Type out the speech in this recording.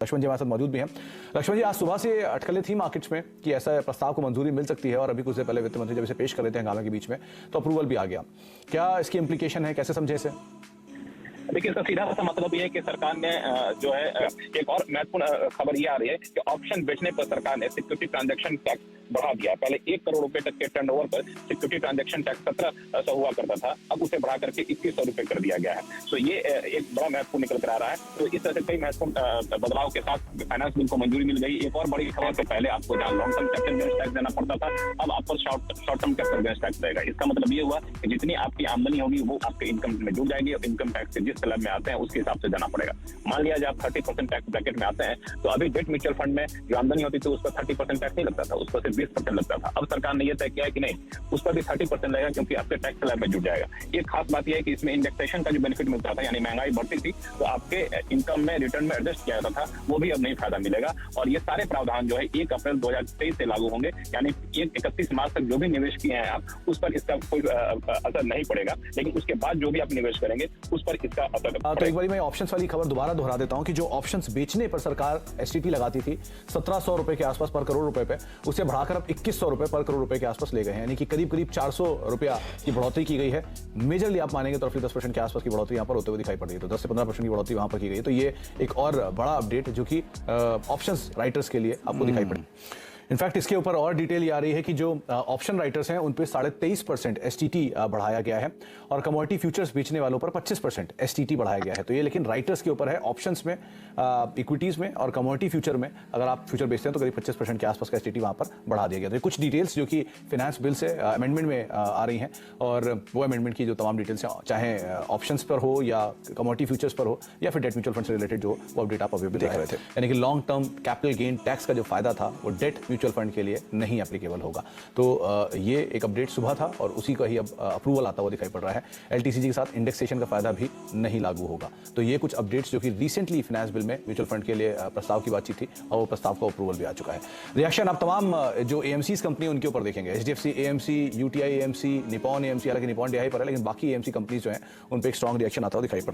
लक्ष्मण जी हमारे साथ मौजूद भी हैं। लक्ष्मण जी, आज सुबह से अटकलें थी मार्केट्स में कि ऐसा प्रस्ताव को मंजूरी मिल सकती है और अभी कुछ देर पहले वित्त मंत्री जब इसे पेश कर रहे थे हंगामे के बीच में तो अप्रूवल भी आ गया। क्या इसकी इम्प्लीकेशन है, कैसे समझे इसे? देखिए, इसका सीधा सा मतलब ये है कि सरकार ने जो है एक और महत्वपूर्ण खबर ये आ रही है कि ऑप्शन बेचने पर सरकार ने सिक्योरिटी ट्रांजैक्शन टैक्स बढ़ा दिया। पहले 1 करोड़ रुपए तक के टर्नओवर पर सिक्योरिटी ट्रांजैक्शन टैक्स 1700 हुआ करता था, अब उसे बढ़ा करके 2100 रुपए कर दिया गया है। तो ये एक बड़ा महत्वपूर्ण निकल कर आ रहा है। तो इस तरह से कई महत्वपूर्ण बदलाव के साथ फाइनेंस बिल को मंजूरी मिल गई। एक और बड़ी खबर से पहले आपको जहां long term capital gains tax देना पड़ता था, अब आपको short term capital gains tax देगा। इसका मतलब ये हुआ कि जितनी आपकी आमदनी होगी वो आपके इनकम में जुड़ जाएगी और इनकम टैक्स जिस स्लैब में आते हैं उसके हिसाब से देना पड़ेगा। मान लिया जाए आप 30% टैक्स ब्रैकेट में आते हैं तो अभी डेट म्यूचुअल फंड में जो आमदनी होती थी उस पर 30% टैक्स नहीं लगता था, उस पर सिर्फ 20% लगता था। अब सरकार ने यह तय किया है कि नहीं, उस पर भी 30% लगेगा क्योंकि आपके टैक्स स्लैब में जुड़ जाएगा। एक खास बात यह है कि इसमें इंडेक्सेशन का जो बेनिफिट मिलता था, यानी महंगाई बढ़ती थी तो आपके इनकम में रिटर्न में एडजस्ट किया जाता था, वो भी अब नहीं फायदा मिलेगा। और ये सारे प्रावधान जो है 1 अप्रैल 2023 से लागू होंगे, यानी 31 मार्च तक जो भी निवेश किए हैं आप उस पर इसका कोई असर नहीं पड़ेगा, लेकिन उसके बाद जो भी आप निवेश करेंगे उस पर इसका असर। तो एक बार मैं ऑप्शंस वाली खबर दोबारा दोहरा देता हूं कि जो ऑप्शंस बेचने पर सरकार एसटीटी लगाती थी 1700 रुपए के आसपास पर करोड़ रुपए पे, उसे बढ़ाकर अब 2100 रुपए पर करोड़ रुपए के आसपास ले गए हैं, यानी कि करीब 400 रुपया की बढ़ोतरी की गई है। मेजरली आप मानेंगे तो 10% के आसपास की बढ़ोतरी यहां पर होते हुए दिखाई पड़ रही है। तो 10 से 15% की बढ़ोतरी वहां पर की गई है। तो ये एक और बड़ा अपडेट जो कि ऑप्शंस राइटर्स के लिए आपको दिखाई पड़े। इनफैक्ट इसके ऊपर और डिटेल ये आ रही है कि जो ऑप्शन राइटर्स हैं उन पे 23.5% एसटीटी बढ़ाया गया है और कमोडिटी फ्यूचर्स बेचने वालों पर 25% एसटीटी बढ़ाया गया है। तो ये लेकिन राइटर्स के ऊपर है। ऑप्शंस में, इक्विटीज में और कमोडिटी फ्यूचर में अगर आप फ्यूचर बेचते हैं तो करीब 25% के आसपास का एसटीटी वहां पर बढ़ा दिया गया। तो कुछ डिटेल्स जो कि फाइनेंस बिल से अमेंडमेंट में आ रही हैं और वो अमेंडमेंट की जो तमाम डिटेल्स हैं, चाहे ऑप्शंस पर हो या कमोडिटी फ्यूचर्स पर हो या फिर डेट म्यूचुअल फंड से रिलेटेड जो वो अपडेट आप अभी देख रहे थे, यानी कि long term capital gain tax का जो फायदा था वो डेट म्यूचुअल फंड के लिए नहीं एप्लीकेबल होगा। तो ये एक अपडेट सुबह था और उसी का ही अब अप्रूवल आता हुआ दिखाई पड़ रहा है। एलटीसीजी के साथ इंडेक्सेशन का फायदा भी नहीं लागू होगा। तो ये कुछ अपडेट्स जो कि रिसेंटली फाइनेंस बिल में म्यूचुअल फंड के लिए प्रस्ताव की बातचीत थी और वो प्रस्ताव का अप्रूवल भी आ चुका है। रिएक्शन आप तमाम जो एएमसीज कंपनी उनके ऊपर देखेंगे, HDFC AMC, UTI AMC, Nippon AMC, हालांकि निपॉन डीआई पर है, लेकिन बाकी एएमसी कंपनीज जो हैं उन पर एक स्ट्रॉन्ग रिएक्शन आता हुआ दिखाई पड़ रहा है।